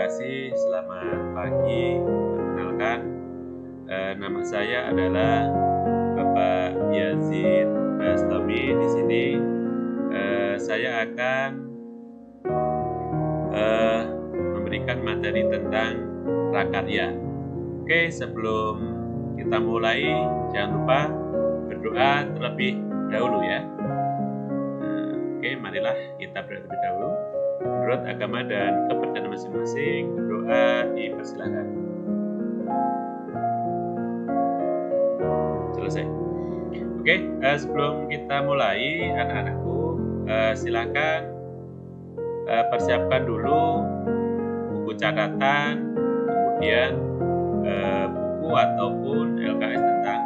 kasih, selamat pagi. Perkenalkan, nama saya adalah Bapak Yazid Bastami. Di sini saya akan memberikan materi tentang prakarya. Oke, sebelum kita mulai, jangan lupa berdoa terlebih dahulu ya. Oke, marilah kita berdoa terlebih dahulu. Menurut agama dan kepercayaan masing-masing, berdoa dipersilakan. Selesai. Oke, sebelum kita mulai, anak-anakku, silakan persiapkan dulu buku catatan, kemudian buku ataupun LKS tentang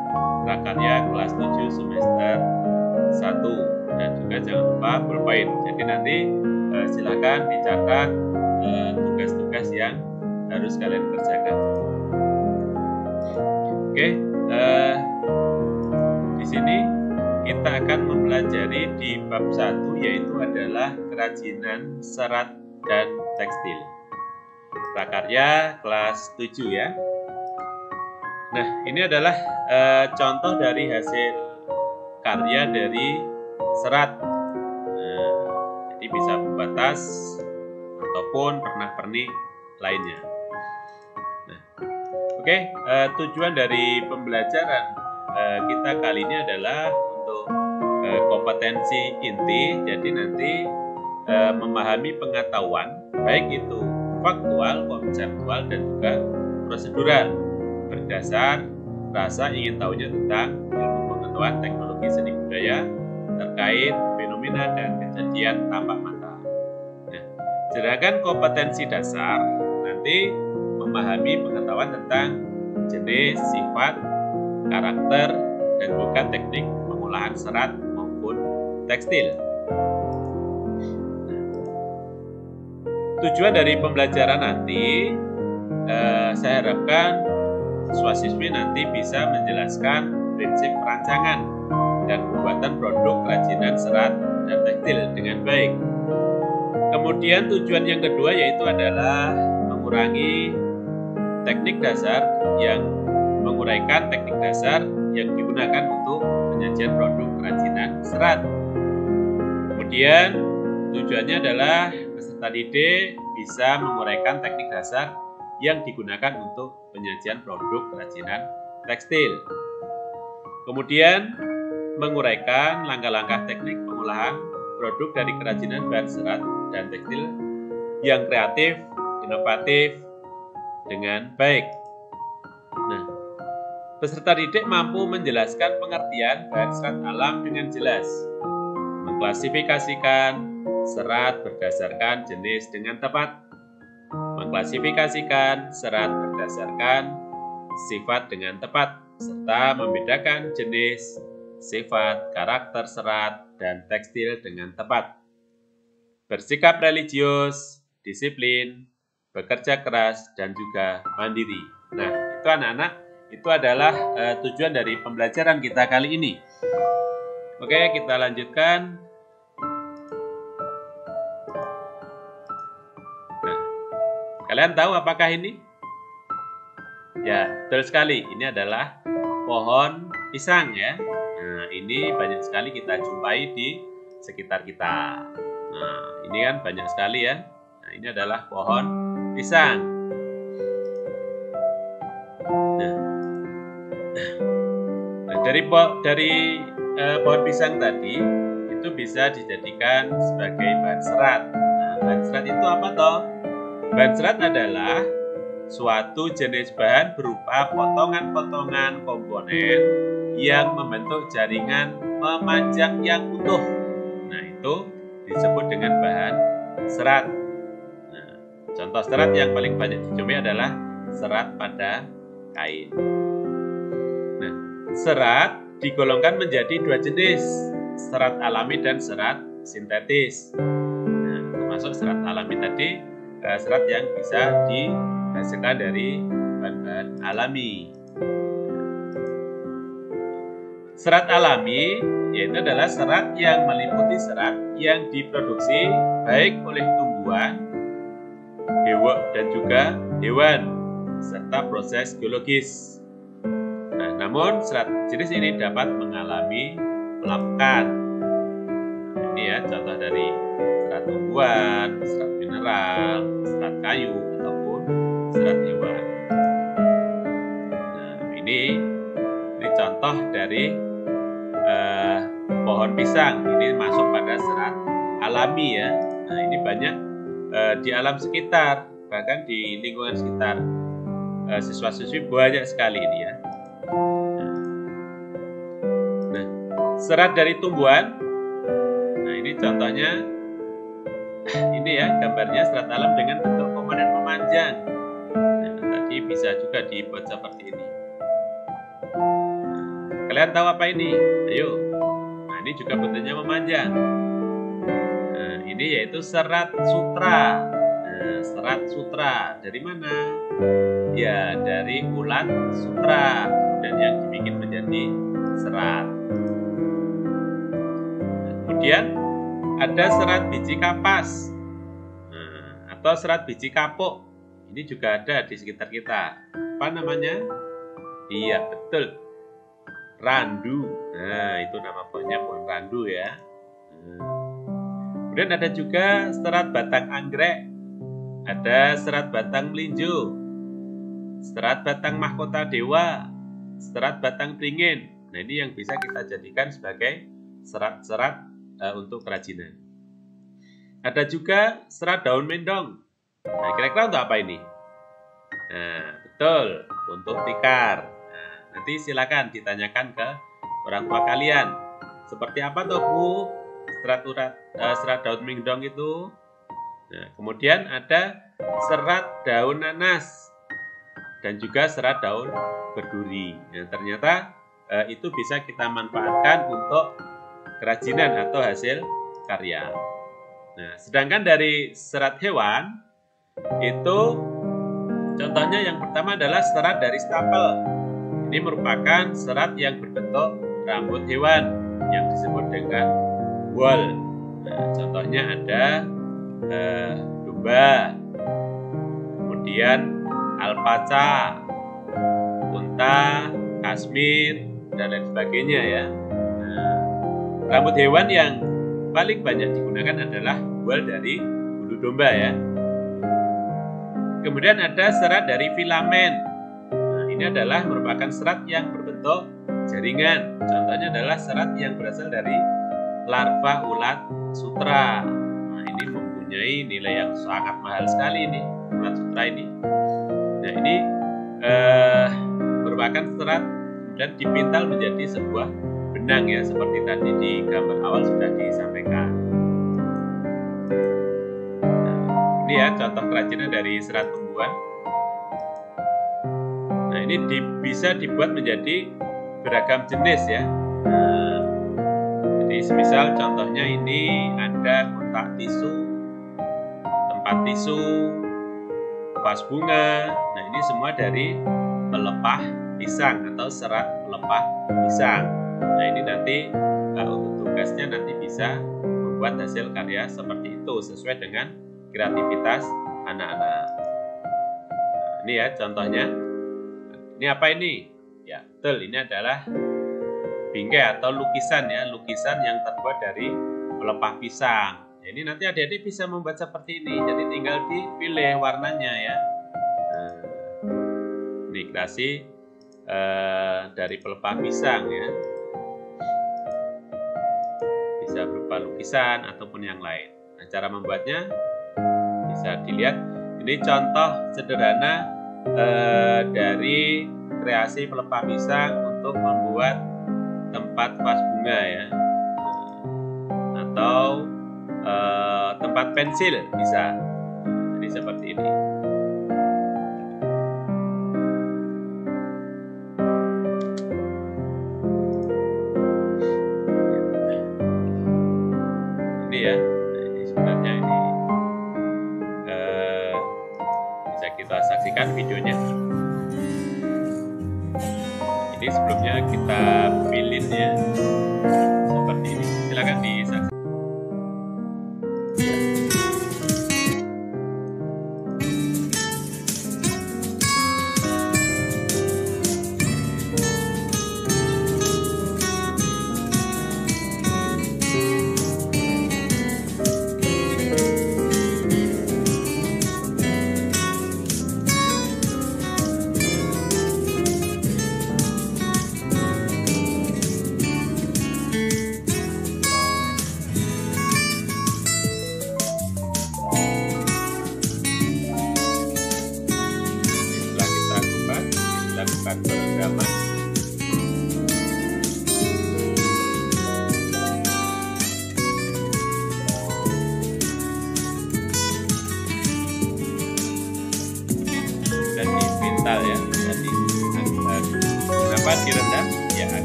prakarya kelas 7 semester 1, dan juga jangan lupa pulpen. Jadi nanti silakan dicatat tugas-tugas yang harus kalian kerjakan. Oke, di sini kita akan mempelajari di bab 1, yaitu adalah kerajinan serat dan tekstil. Prakarya kelas 7 ya. Nah, ini adalah contoh dari hasil karya dari serat. Jadi bisa pembatas ataupun pernak-pernik lainnya. Nah, oke, tujuan dari pembelajaran kita kali ini adalah untuk kompetensi inti. Jadi nanti memahami pengetahuan, baik itu faktual, konseptual, dan juga prosedural, berdasar rasa ingin tahunya tentang ilmu pengetahuan teknologi seni budaya terkait fenomena dan kejadian tampak mata. Nah, sedangkan kompetensi dasar nanti memahami pengetahuan tentang jenis, sifat, karakter, dan juga teknik pengolahan serat maupun tekstil. Tujuan dari pembelajaran nanti, saya harapkan siswa-siswi nanti bisa menjelaskan prinsip perancangan dan pembuatan produk kerajinan serat dan tekstil dengan baik. Kemudian tujuan yang kedua yaitu adalah mengurangi teknik dasar yang menguraikan teknik dasar yang digunakan untuk penyajian produk kerajinan serat. Kemudian tujuannya adalah peserta didik bisa menguraikan teknik dasar yang digunakan untuk penyajian produk kerajinan tekstil. Kemudian menguraikan langkah-langkah teknik pengolahan produk dari kerajinan bahan serat dan tekstil yang kreatif, inovatif, dengan baik. Nah, peserta didik mampu menjelaskan pengertian bahan serat alam dengan jelas, mengklasifikasikan serat berdasarkan jenis dengan tepat, mengklasifikasikan serat berdasarkan sifat dengan tepat, serta membedakan jenis, sifat, karakter serat, dan tekstil dengan tepat. Bersikap religius, disiplin, bekerja keras, dan juga mandiri. Nah, itu anak-anak, itu adalah tujuan dari pembelajaran kita kali ini. Oke, kita lanjutkan. Nah, kalian tahu apakah ini? Ya, betul sekali. Ini adalah pohon pisang ya. Nah, ini banyak sekali kita jumpai di sekitar kita. Nah, ini kan banyak sekali ya. Nah, ini adalah pohon pisang. Nah, dari pohon pisang tadi itu bisa dijadikan sebagai bahan serat. Nah, bahan serat itu apa toh? Bahan serat adalah suatu jenis bahan berupa potongan-potongan komponen yang membentuk jaringan memanjang yang utuh. Nah, itu disebut dengan bahan serat. Nah, contoh serat yang paling banyak dijumpai adalah serat pada kain. Nah, serat digolongkan menjadi dua jenis, serat alami dan serat sintetis. Nah, termasuk serat alami tadi, serat yang bisa dihasilkan dari bahan-bahan alami. Serat alami yaitu adalah serat yang meliputi serat yang diproduksi baik oleh tumbuhan dan juga hewan serta proses geologis. Nah, namun serat jenis ini dapat mengalami pelapukan. Ini ya contoh dari serat tumbuhan, serat mineral, serat kayu ataupun serat hewan. Nah, ini contoh dari pohon pisang. Ini masuk pada serat alami ya. Nah, ini banyak di alam sekitar, bahkan di lingkungan sekitar siswa-siswi banyak sekali ini ya. Nah, serat dari tumbuhan. Nah, ini contohnya. Ini ya gambarnya serat alam dengan bentuk komponen memanjang. Nah, tadi bisa juga dibuat seperti ini. Nah, kalian tahu apa ini? Ayo. Nah, ini juga bentuknya memanjang. Nah, ini yaitu serat sutra. Nah, serat sutra dari mana? Ya, dari ulat sutra dan yang dibikin menjadi serat. Nah, kemudian ada serat biji kapas atau serat biji kapuk. Ini juga ada di sekitar kita. Apa namanya? Iya, betul. Randu. Nah, itu nama pohonnya pohon randu ya. Kemudian ada juga serat batang anggrek. Ada serat batang melinjo. Serat batang mahkota dewa. Serat batang beringin. Nah, ini yang bisa kita jadikan sebagai serat-serat untuk kerajinan. Ada juga serat daun mendong. Nah, kira-kira untuk apa ini? Nah, betul, untuk tikar. Nah, nanti silakan ditanyakan ke orang tua kalian. Seperti apa toh Bu? Serat daun mendong itu. Nah, kemudian ada serat daun nanas dan juga serat daun berduri. Nah, ternyata itu bisa kita manfaatkan untuk kerajinan atau hasil karya. Nah, sedangkan dari serat hewan itu contohnya yang pertama adalah serat dari stapel. Ini merupakan serat yang berbentuk rambut hewan yang disebut dengan wool. Nah, contohnya ada domba, kemudian alpaca, unta, kasmir, dan lain sebagainya ya. Rambut hewan yang paling banyak digunakan adalah wool dari bulu domba ya. Kemudian ada serat dari filamen. Nah, ini adalah merupakan serat yang berbentuk jaringan. Contohnya adalah serat yang berasal dari larva ulat sutra. Nah, ini mempunyai nilai yang sangat mahal sekali ini ulat sutra ini. Nah, ini merupakan serat dan dipintal menjadi sebuah benang ya, seperti tadi di gambar awal sudah disampaikan. Nah, ini ya contoh kerajinan dari serat tumbuhan. Nah, ini bisa dibuat menjadi beragam jenis ya. Nah, jadi semisal contohnya ini ada kotak tisu, tempat tisu, vas bunga. Nah, ini semua dari pelepah pisang atau serat pelepah pisang. Nah, ini nanti untuk tugasnya nanti bisa membuat hasil karya seperti itu sesuai dengan kreativitas anak-anak. Nah, ini ya contohnya. Ini apa ini? Ya, betul, ini adalah bingkai atau lukisan ya, lukisan yang terbuat dari pelepah pisang. Ini nanti adik-adik bisa membuat seperti ini, jadi tinggal dipilih warnanya ya. Nah, ini kreasi dari pelepah pisang ya. Bisa berupa lukisan ataupun yang lain. Nah, cara membuatnya bisa dilihat. Ini contoh sederhana dari kreasi pelepah pisang untuk membuat tempat vas bunga ya, atau tempat pensil bisa. Jadi seperti ini. Ya, nah, ini sebenarnya ini bisa kita saksikan videonya. Ini sebelumnya kita pilih ya seperti ini. Silakan disaksikan.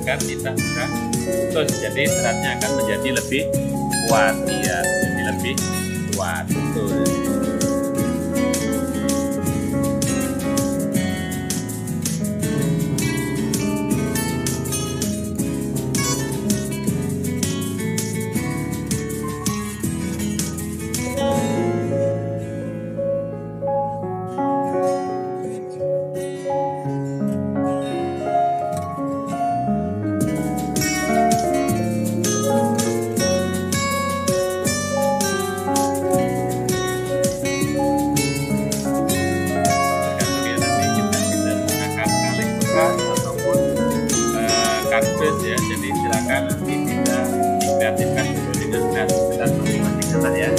agar tidak mudah putus. Jadi seratnya akan menjadi lebih kuat, ya, menjadi lebih kuat. Betul. Kardus ya, jadi silakan nanti bisa dikreatifkan dulu dengan kreativitas masing-masing anak ya.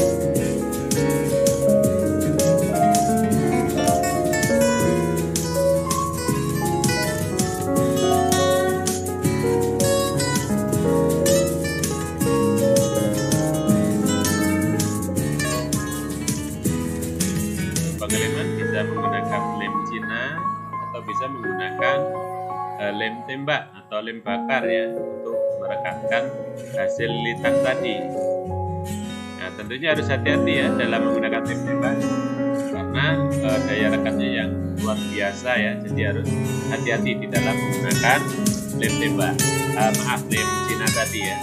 Pengeleman bisa menggunakan lem Cina atau bisa menggunakan lem tembak atau lem bakar ya, untuk merekatkan hasil lilitan tadi. Nah, tentunya harus hati-hati ya dalam menggunakan lem tembak karena daya rekatnya yang luar biasa ya, jadi harus hati-hati di dalam menggunakan lem tembak, lem Cina tadi ya.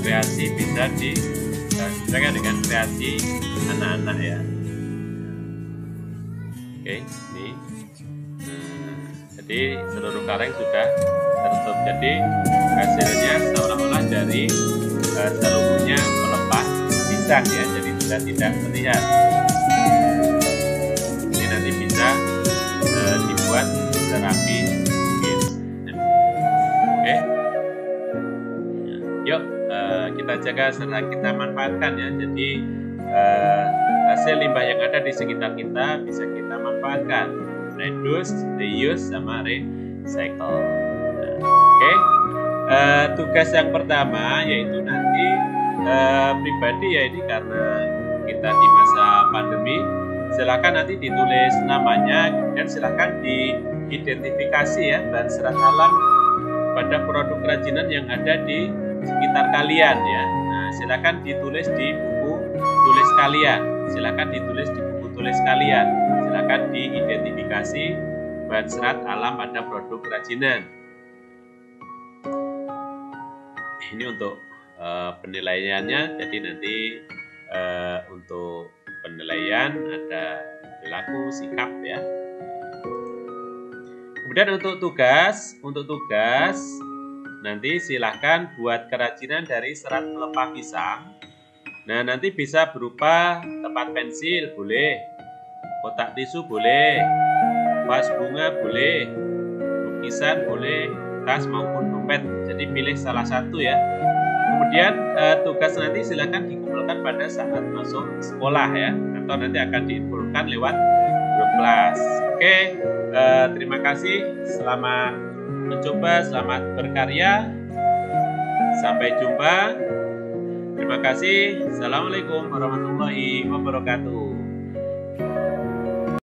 Kreasi bisa disesuaikan dengan kreasi anak-anak ya. Oke, ini jadi seluruh kareng sudah tertutup, jadi hasilnya seolah-olah dari seluruhnya melepas pisang ya, jadi sudah tidak terlihat. Ini nanti bisa dibuat serapi mungkin. Oke, yuk kita jaga serta kita manfaatkan ya. Jadi hasil limbah yang ada di sekitar kita bisa kita manfaatkan, reduce, reuse, sama recycle. Oke. Tugas yang pertama yaitu nanti pribadi ya, ini karena kita di masa pandemi, silakan nanti ditulis namanya dan silakan diidentifikasi ya bahan serat alam pada produk kerajinan yang ada di sekitar kalian ya. Nah, silakan ditulis di buku tulis kalian. Silakan ditulis di buku tulis kalian. Silakan diidentifikasi bahan serat alam pada produk kerajinan. Ini untuk penilaiannya. Jadi nanti untuk penilaian ada perilaku, sikap ya. Kemudian untuk tugas nanti silahkan buat kerajinan dari serat pelepah pisang. Nah, nanti bisa berupa tempat pensil boleh, kotak tisu boleh, vas bunga boleh, lukisan boleh, tas maupun dompet. Jadi pilih salah satu ya. Kemudian tugas nanti silahkan dikumpulkan pada saat masuk sekolah ya, atau nanti akan diinfokan lewat grup kelas. Oke, terima kasih. Selamat mencoba, selamat berkarya. Sampai jumpa. Terima kasih. Assalamualaikum warahmatullahi wabarakatuh.